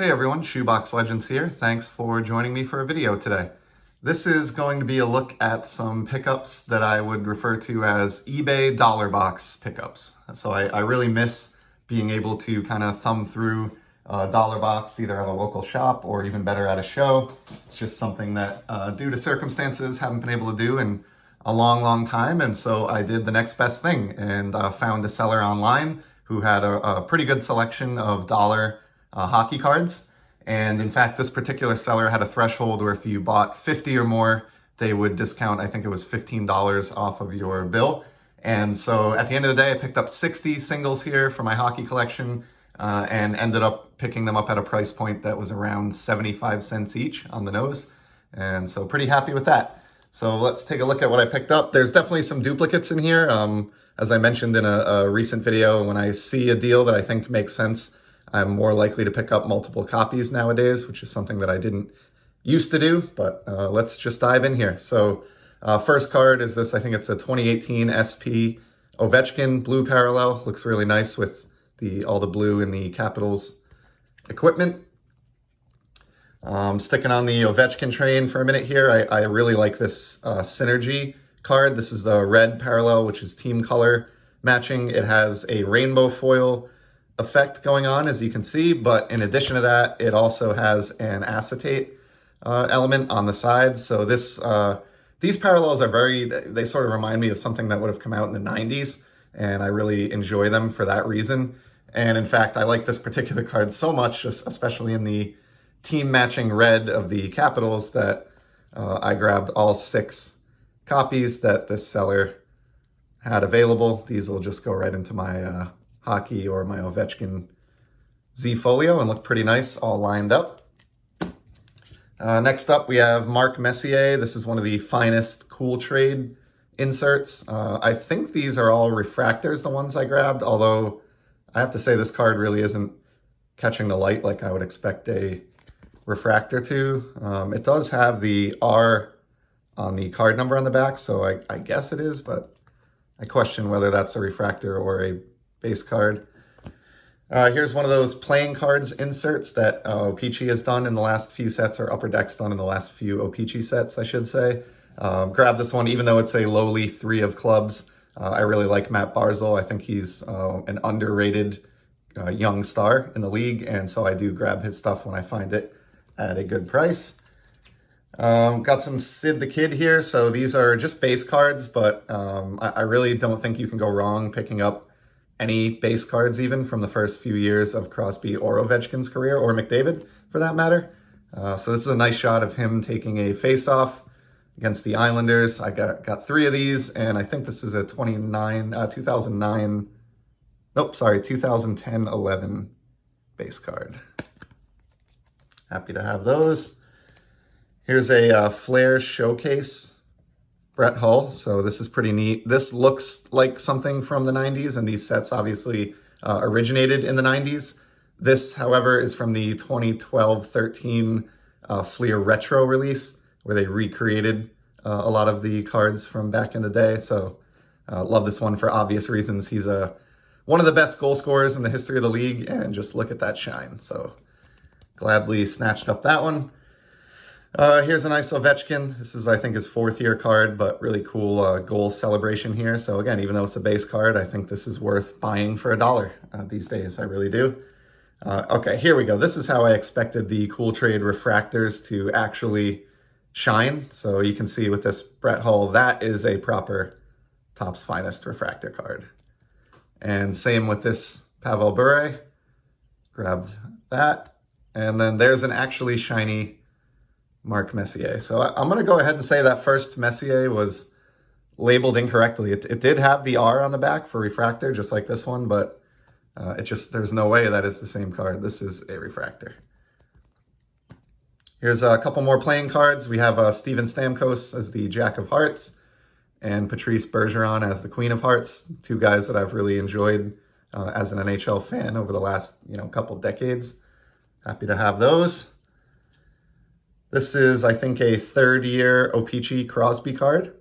Hey everyone, Shoebox Legends here. Thanks for joining me for a video today. This is going to be a look at some pickups that I would refer to as eBay dollar box pickups. So I really miss being able to kind of thumb through a dollar box either at a local shop or even better at a show. It's just something that due to circumstances haven't been able to do in a long time, and so I did the next best thing and found a seller online who had a pretty good selection of dollar hockey cards. And in fact, this particular seller had a threshold where if you bought 50 or more, they would discount, I think it was $15 off of your bill. And so at the end of the day, I picked up 60 singles here for my hockey collection and ended up picking them up at a price point that was around 75 cents each on the nose. And so pretty happy with that. So let's take a look at what I picked up. There's definitely some duplicates in here. As I mentioned in a recent video, when I see a deal that I think makes sense, I'm more likely to pick up multiple copies nowadays, which is something that I didn't used to do, but let's just dive in here. So first card is this, I think it's a 2018 SP Ovechkin blue parallel. Looks really nice with all the blue in the Capitals equipment. Sticking on the Ovechkin train for a minute here, I really like this Synergy card. This is the red parallel, which is team color matching. It has a rainbow foil effect going on, as you can see, but in addition to that, it also has an acetate element on the sides. So these parallels are they sort of remind me of something that would have come out in the 90s, and I really enjoy them for that reason. And in fact, I like this particular card so much, especially in the team matching red of the Capitals, that I grabbed all 6 copies that this seller had available. These will just go right into my hockey or my Ovechkin Z Folio and look pretty nice all lined up. Next up, we have Mark Messier. This is one of the finest Cool Trade inserts. I think these are all refractors, the ones I grabbed, although I have to say this card really isn't catching the light like I would expect a refractor to. It does have the R on the card number on the back, so I guess it is, but I question whether that's a refractor or a base card. Here's one of those playing cards inserts that O-Pee-Chee has done in the last few sets, or Upper Deck's done in the last few O-Pee-Chee sets, I should say. Grab this one, even though it's a lowly 3 of clubs. I really like Matt Barzal. I think he's an underrated young star in the league, and so I do grab his stuff when I find it at a good price. Got some Sid the Kid here. So these are just base cards, but I really don't think you can go wrong picking up any base cards even from the first few years of Crosby or Ovechkin's career, or Mcdavid for that matter. So this is a nice shot of him taking a face-off against the Islanders. I got 3 of these, and I think this is a 2010-11 base card. Happy to have those. Here's a Flair Showcase Brett Hull. So this is pretty neat. This looks like something from the 90s, and these sets obviously originated in the 90s. This, however, is from the 2012-13 Fleer Retro release, where they recreated a lot of the cards from back in the day. So love this one for obvious reasons. He's one of the best goal scorers in the history of the league, and just look at that shine. So gladly snatched up that one. Here's a nice Ovechkin. This is, I think, his 4th year card, but really cool goal celebration here. So again, even though it's a base card, I think this is worth buying for $1 these days. I really do. Okay, here we go. This is how I expected the Cool Trade refractors to actually shine. So you can see with this Brett Hull, that is a proper Topps Finest refractor card. And same with this Pavel Bure. Grabbed that. And then there's an actually shiny Mark Messier. So I'm going to go ahead and say that first Messier was labeled incorrectly. It did have the R on the back for refractor, just like this one, but there's no way that is the same card. This is a refractor. Here's a couple more playing cards. We have Steven Stamkos as the Jack of Hearts and Patrice Bergeron as the Queen of Hearts, 2 guys that I've really enjoyed as an NHL fan over the last couple decades. Happy to have those. This is, I think, a 3rd year O-Pee-Chee Crosby card.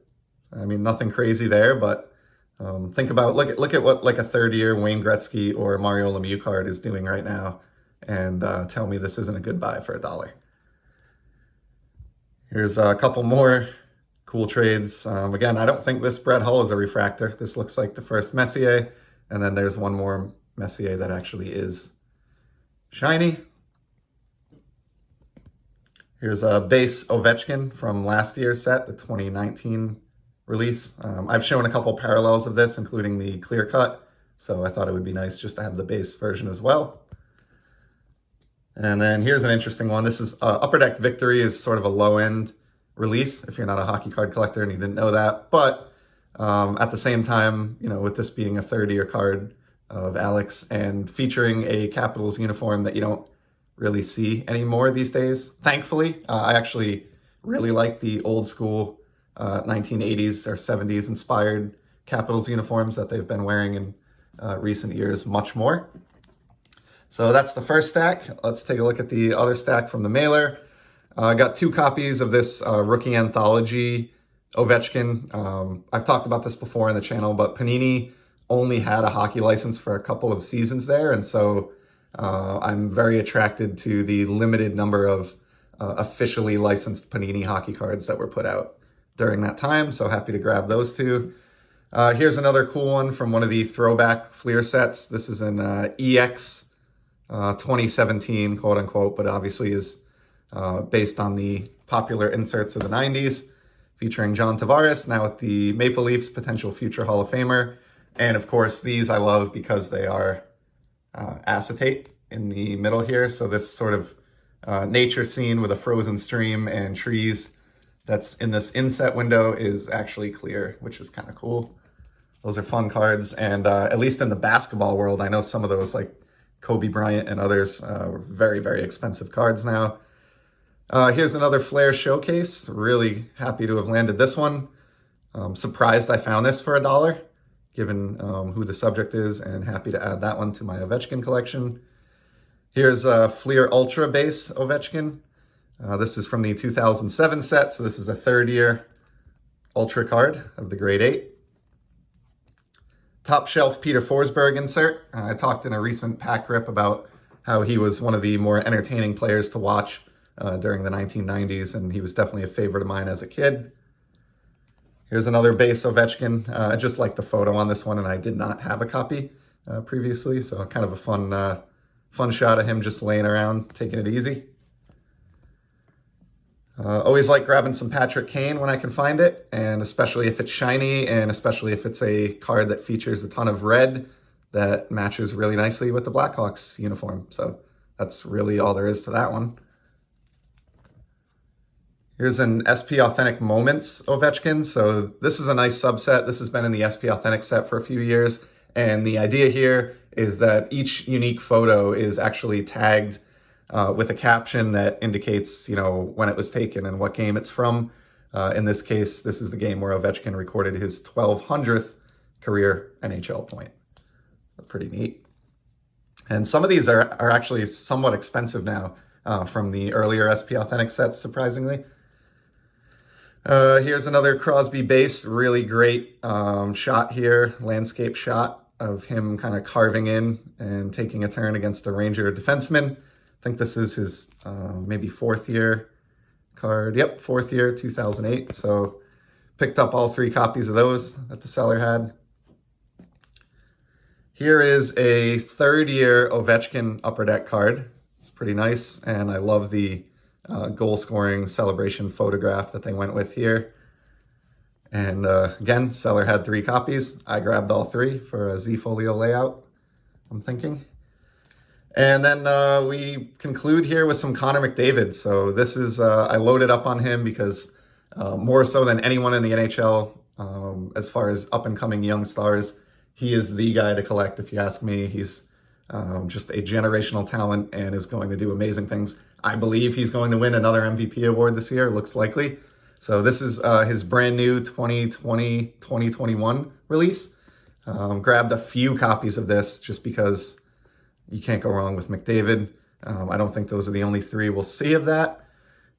I mean, nothing crazy there, but look at what like a 3rd year Wayne Gretzky or Mario Lemieux card is doing right now. and tell me this isn't a good buy for $1. Here's a couple more cool trades. Again, I don't think this Brett Hull is a refractor. This looks like the first Messier, and then there's one more Messier that actually is shiny. Here's a base Ovechkin from last year's set, the 2019 release. I've shown a couple parallels of this, including the clear cut, so I thought it would be nice just to have the base version as well. And then here's an interesting one. This is Upper Deck Victory is sort of a low-end release if you're not a hockey card collector and you didn't know that. But at the same time, you know, with this being a third-year card of Alex and featuring a Capitals uniform that you don't really see anymore these days, thankfully. I actually really like the old school 1980s or 70s inspired Capitals uniforms that they've been wearing in recent years much more. So that's the first stack. Let's take a look at the other stack from the mailer. I got 2 copies of this Rookie Anthology Ovechkin. I've talked about this before on the channel, but Panini only had a hockey license for a couple of seasons there, and so I'm very attracted to the limited number of officially licensed Panini hockey cards that were put out during that time, so happy to grab those 2. Here's another cool one from one of the throwback Fleer sets. This is an EX 2017, quote unquote, but obviously is based on the popular inserts of the 90s, featuring John Tavares, now at the Maple Leafs, potential future Hall of Famer. And of course, these I love because they are acetate in the middle here. So this sort of nature scene with a frozen stream and trees that's in this inset window is actually clear, which is kind of cool. Those are fun cards. And at least in the basketball world, I know some of those, like Kobe Bryant and others, were very, very expensive cards now. Here's another Flair showcase. Really happy to have landed this one. Surprised I found this for $1, given who the subject is, and happy to add that one to my Ovechkin collection. Here's a Fleer Ultra base Ovechkin. This is from the 2007 set, so this is a third-year Ultra card of the grade 8. Top shelf Peter Forsberg insert. I talked in a recent pack rip about how he was one of the more entertaining players to watch during the 1990s, and he was definitely a favorite of mine as a kid. Here's another base Ovechkin. I just like the photo on this one, and I did not have a copy previously, so kind of a fun shot of him just laying around, taking it easy. Always like grabbing some Patrick Kane when I can find it, and especially if it's shiny, and especially if it's a card that features a ton of red that matches really nicely with the Blackhawks uniform. So that's really all there is to that one. Here's an SP Authentic Moments Ovechkin. So this is a nice subset. This has been in the SP Authentic set for a few years, and the idea here is that each unique photo is actually tagged with a caption that indicates, you know, when it was taken and what game it's from. In this case, this is the game where Ovechkin recorded his 1200th career NHL point. Pretty neat. And some of these are actually somewhat expensive now from the earlier SP Authentic sets, surprisingly. Here's another Crosby base. Really great shot here, landscape shot of him kind of carving in and taking a turn against the Ranger defenseman. I think this is his maybe 4th year card. Yep, 4th year, 2008. So picked up all 3 copies of those that the seller had. Here is a 3rd year Ovechkin Upper Deck card. It's pretty nice, and I love the goal scoring celebration photograph that they went with here. And again, seller had 3 copies. I grabbed all 3 for a Z Folio layout, I'm thinking. And then we conclude here with some Connor McDavid. So this is, I loaded up on him because more so than anyone in the NHL, as far as up-and-coming young stars, he is the guy to collect, if you ask me. He's just a generational talent and is going to do amazing things. I believe he's going to win another MVP award this year, looks likely. So this is his brand new 2020-2021 release. Grabbed a few copies of this just because you can't go wrong with McDavid. I don't think those are the only 3 we'll see of that.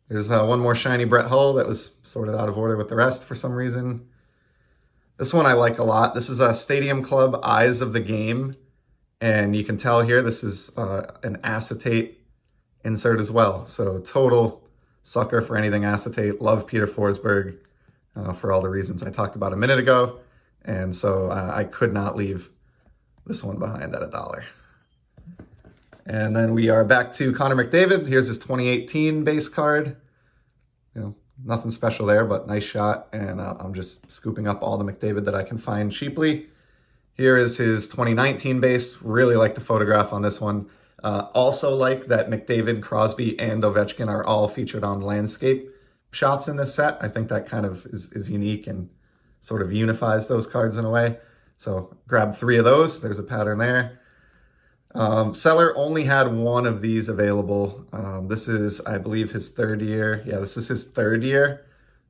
There's one more shiny Brett Hull that was sorted out of order with the rest for some reason. This one I like a lot. This is a Stadium Club Eyes of the Game And you can tell here, this is an acetate insert as well. So total sucker for anything acetate. Love Peter Forsberg for all the reasons I talked about a minute ago. And so I could not leave this one behind at $1. And then we are back to Connor McDavid. Here's his 2018 base card. You know, nothing special there, but nice shot. And I'm just scooping up all the McDavid that I can find cheaply. Here is his 2019 base. Really like the photograph on this one. Also like that McDavid, Crosby, and Ovechkin are all featured on landscape shots in this set. I think that kind of is unique and sort of unifies those cards in a way. So grab 3 of those. There's a pattern there. Seller only had 1 of these available. This is, I believe, his 3rd year. Yeah, this is his 3rd year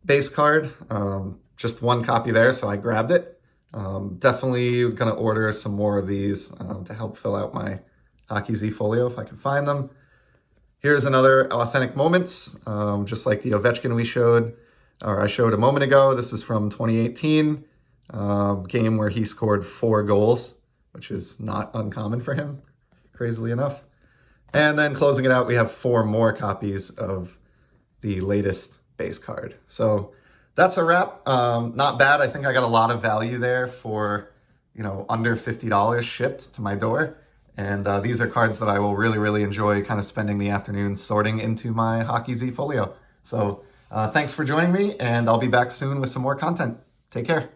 base card. Just 1 copy there, so I grabbed it. Definitely gonna order some more of these to help fill out my Hockey Z folio if I can find them. Here's another Authentic Moments, just like the Ovechkin I showed a moment ago. This is from 2018, game where he scored 4 goals, which is not uncommon for him, crazily enough. And then closing it out, we have 4 more copies of the latest base card. So that's a wrap. Not bad. I think I got a lot of value there for, you know, under $50 shipped to my door. And these are cards that I will really, really enjoy kind of spending the afternoon sorting into my Hockey Z folio. So thanks for joining me, and I'll be back soon with some more content. Take care.